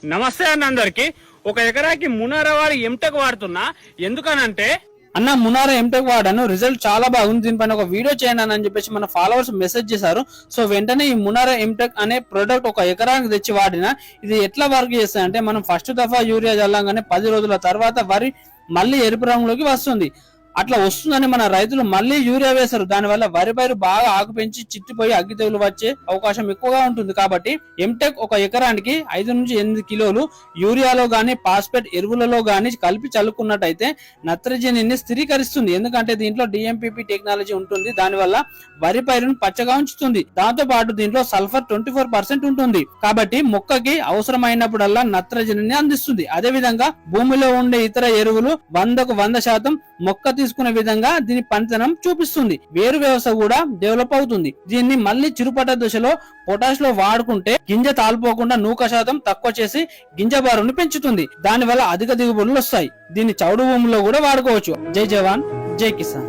నమస్తే అన్న అందరికి. ఒక ఎకరాకి మునార వారి ఎంటెక్ వాడుతున్నా. ఎందుకనంటే అన్న మునార ఎంటెక్ వాడాను, రిజల్ట్ చాలా బాగుంది, దీనిపైన ఒక వీడియో చేయండి అని చెప్పేసి మన ఫాలోవర్స్ మెసేజ్ చేశారు. సో వెంటనే ఈ మునార ఎంటెక్ అనే ప్రొడక్ట్ ఒక ఎకరానికి తెచ్చి వాడిన. ఇది ఎట్లా వర్క్ చేస్తుందంటే, మనం ఫస్ట్ దఫా యూరియా చల్లంగానే 10 రోజుల తర్వాత వరి మళ్ళీ ఎరుపు రంగులోకి వస్తుంది. అట్లా వస్తుందని మన రైతులు మళ్ళీ యూరియా వేశారు. దానివల్ల వరి పైరు బాగా ఆకు పెంచి చిట్టిపోయి అగ్గి తెగులు వచ్చే అవకాశం ఎక్కువగా ఉంటుంది. కాబట్టి ఎంటెక్ ఒక ఎకరానికి 5 నుంచి 8 కిలోలు యూరియాలో గాని పాస్పేట్ ఎరువులలో గాని కలిపి చల్లుకున్నట్టయితే నత్రజనిని స్థిరీకరిస్తుంది. ఎందుకంటే దీంట్లో డిఎంపిపి టెక్నాలజీ ఉంటుంది. దానివల్ల వరి పైరును పచ్చగా ఉంచుతుంది. దాంతో పాటు దీంట్లో సల్ఫర్ 24% ఉంటుంది. కాబట్టి మొక్కకి అవసరమైనప్పుడల్లా నత్రజనిని అందిస్తుంది. అదే విధంగా భూమిలో ఉండే ఇతర ఎరువులు 100కు 100% మొక్క తీసుకునే విధంగా దీని పనితనం చూపిస్తుంది. వేరు వ్యవస్థ కూడా డెవలప్ అవుతుంది. దీన్ని మళ్ళీ చిరుపట దశలో పొటాష్ లో వాడుకుంటే గింజ తాల్పోకుండా నూక శాతం తక్కువ చేసి గింజ బారును పెంచుతుంది. దానివల్ల అధిక దిగుబడులు వస్తాయి. దీన్ని చౌడు భూముల్లో కూడా వాడుకోవచ్చు. జై జవాన్ జై కిసాన్.